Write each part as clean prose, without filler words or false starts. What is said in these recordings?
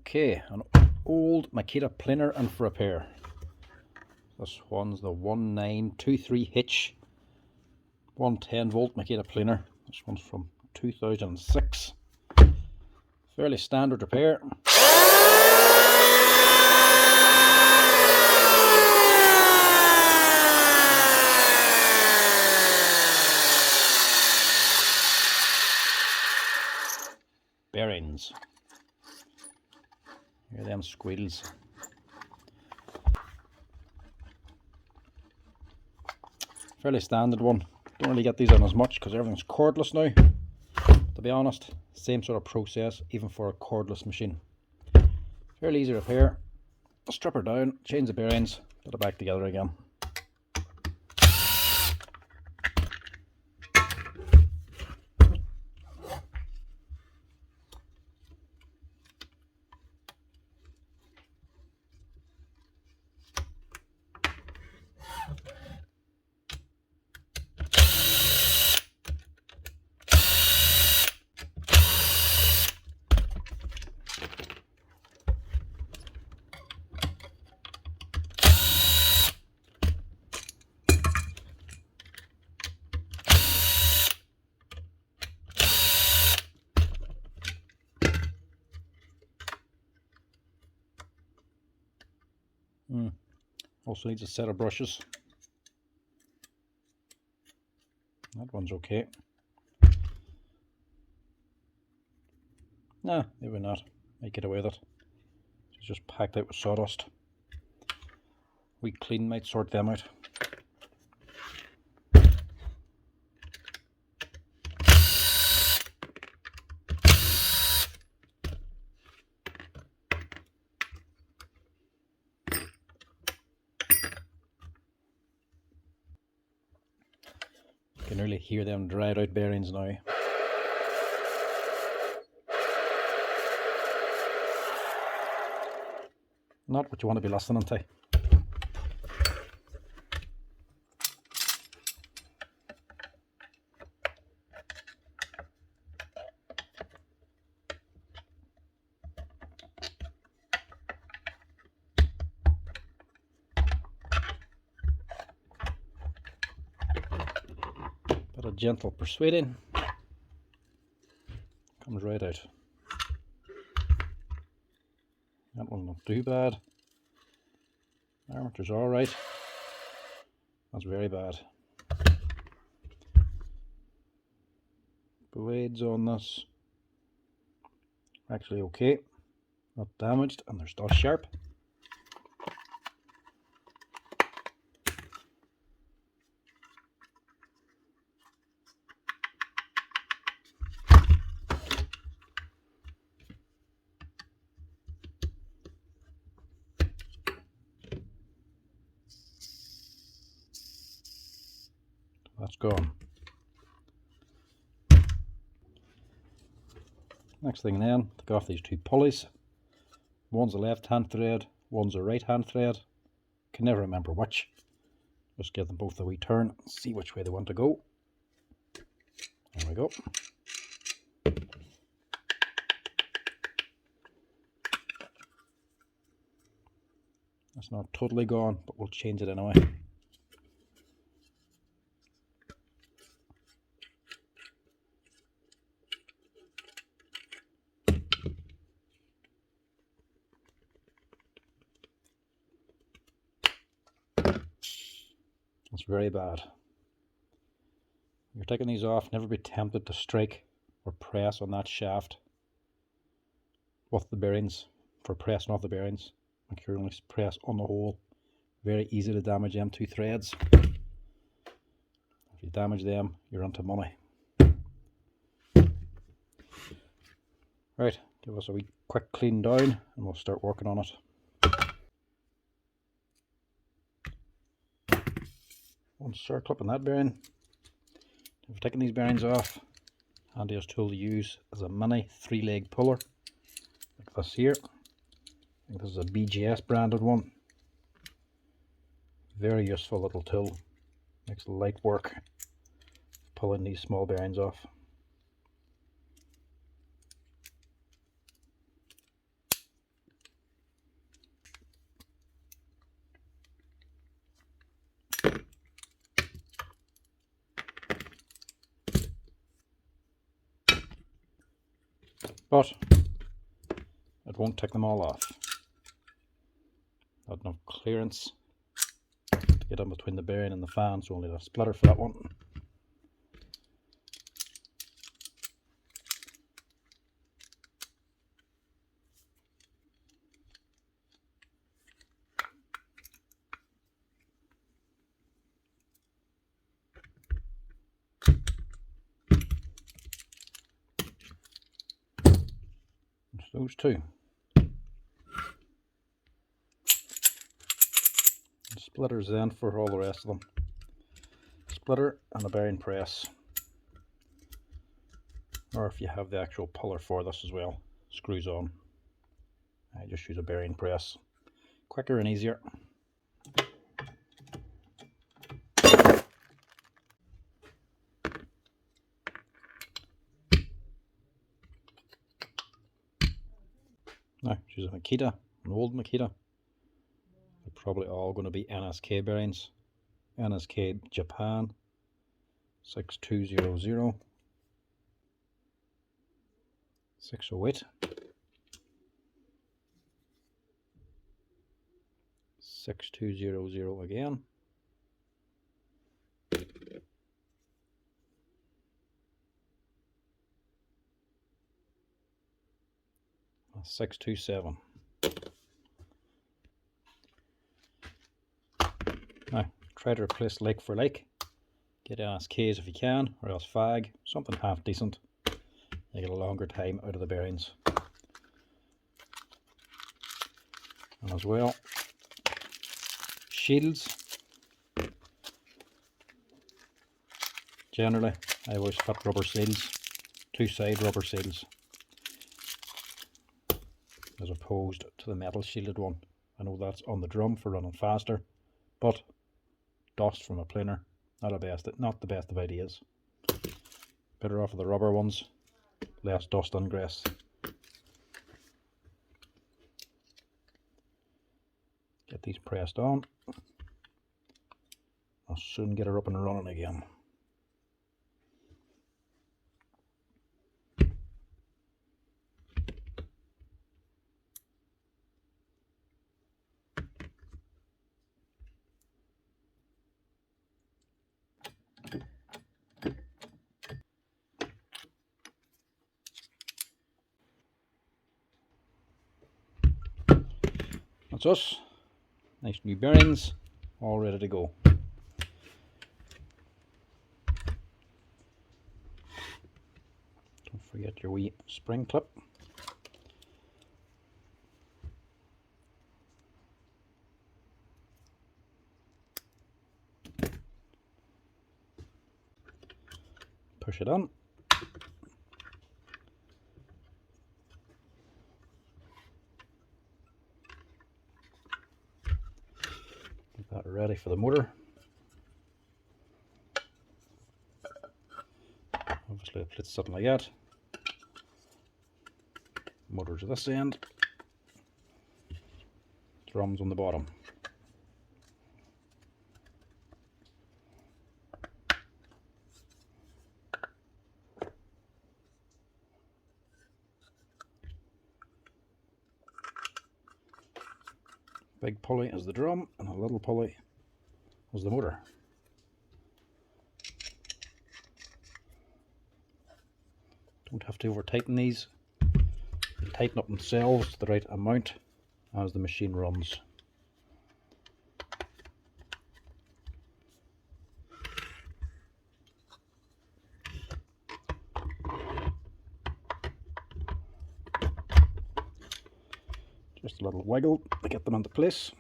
Okay, an old Makita planer and for repair. This one's the 1923 hitch 110 volt Makita planer. This one's from 2006. Fairly standard repair. Bearings. Hear them squeals. Fairly standard one. Don't really get these on as much because everything's cordless now. To be honest, same sort of process even for a cordless machine. Fairly easy repair. Strip her down, change the bearings, put it back together again. Also needs a set of brushes. That one's okay. Nah, maybe not. Might get away with it. It's just packed out with sawdust. We clean might sort them out. You can really hear them dried out bearings now. Not what you want to be listening to. Bit of gentle persuading. Comes right out. That one's not too bad. Armature's alright. That's very bad. Blades on this are actually okay. Not damaged, and they're still sharp. That's gone. Next thing then, take off these two pulleys. One's a left hand thread, one's a right hand thread. Can never remember which. Just give them both a wee turn and see which way they want to go. There we go. That's not totally gone, but we'll change it anyway. It's very bad. You're taking these off, never be tempted to strike or press on that shaft with the bearings for pressing off the bearings. Make sure you only press on the hole. Very easy to damage them two threads. If you damage them, you're onto money. Right, give us a wee quick clean down and we'll start working on it. One circlip on that bearing. If we're taking these bearings off, handiest tool to use is a mini 3-leg puller like this here. I think this is a BGS branded one. Very useful little tool. Makes light work pulling these small bearings off. but it won't take them all off. Not enough clearance to get in between the bearing and the fan, so only a splitter for that one. Those two. Splitters then for all the rest of them. Splitter and a bearing press. Or if you have the actual puller for this as well, screws on. I just use a bearing press. Quicker and easier. Now, choose a makita, an old makita. They're probably all going to be NSK bearings. NSK Japan 6200, 608, 6200 again, 627. Now, try to replace like for like. Get NSKs if you can, or else FAG, something half decent. You get a longer time out of the bearings. And as well, shields. Generally, I always fit rubber seals, two side rubber seals, as opposed to the metal shielded one. I know that's on the drum for running faster, but dust from a planer, not the best of ideas. Better off with the rubber ones, less dust and grease. Get these pressed on. I'll soon get her up and running again. That's us. Nice new bearings, all ready to go. Don't forget your wee spring clip. Push it on. Get that ready for the motor. Obviously, if it's something like that, motor to this end, drums on the bottom. Big pulley is the drum, and a little pulley is the motor. Don't have to over tighten these. They tighten up themselves to the right amount as the machine runs. Just a little wiggle to get them into place.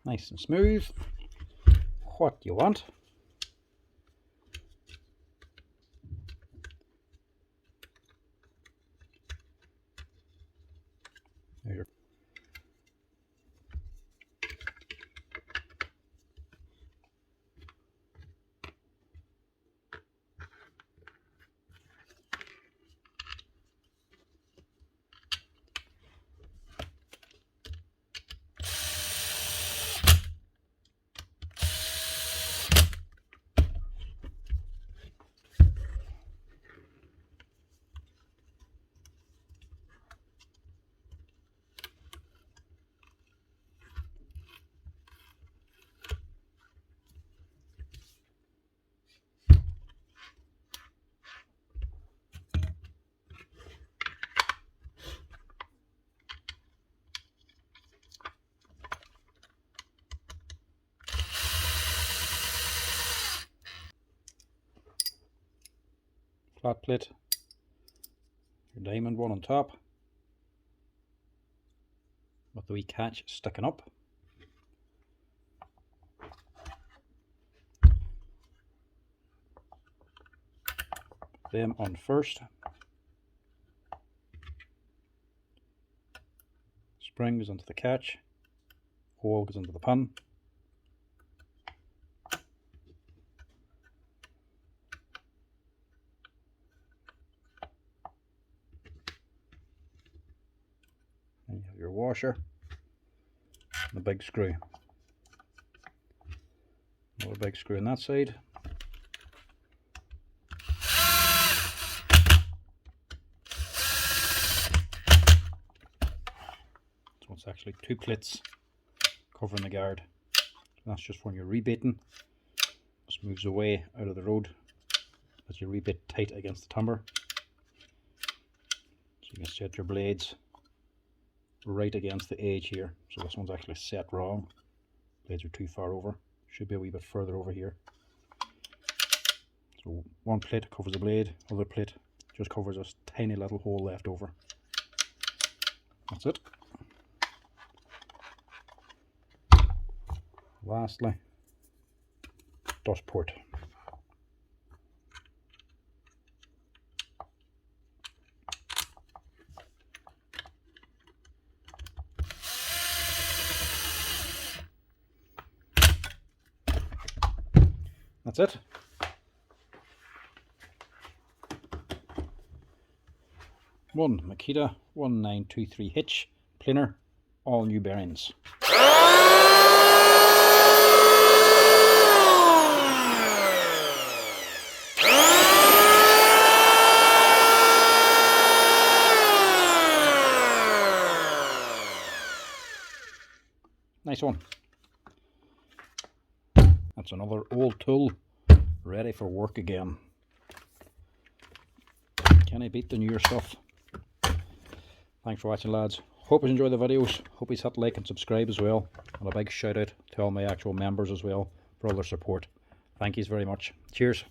nice and smooth. What you want. There. Flat plate, your diamond one on top with the wee catch sticking up. Them on first. Spring goes into the catch, hole goes into the pin. And you have your washer and the big screw. Another big screw on that side. So it's actually two plates covering the guard. That's just when you're rebating. Just moves away out of the road as you rebate tight against the timber. So you can set your blades right against the edge here. So this one's actually set wrong. Blades are too far over. Should be a wee bit further over here. So one plate covers the blade, other plate just covers this tiny little hole left over. That's it. Lastly, dust port. That's it. One Makita 1923 hitch, planer, all new bearings. Nice one. That's another old tool ready for work again. Can I beat the newer stuff? Thanks for watching, lads. Hope you enjoy the videos. Hope you hit like and subscribe as well. And a big shout out to all my actual members as well for all their support. Thank you very much. Cheers.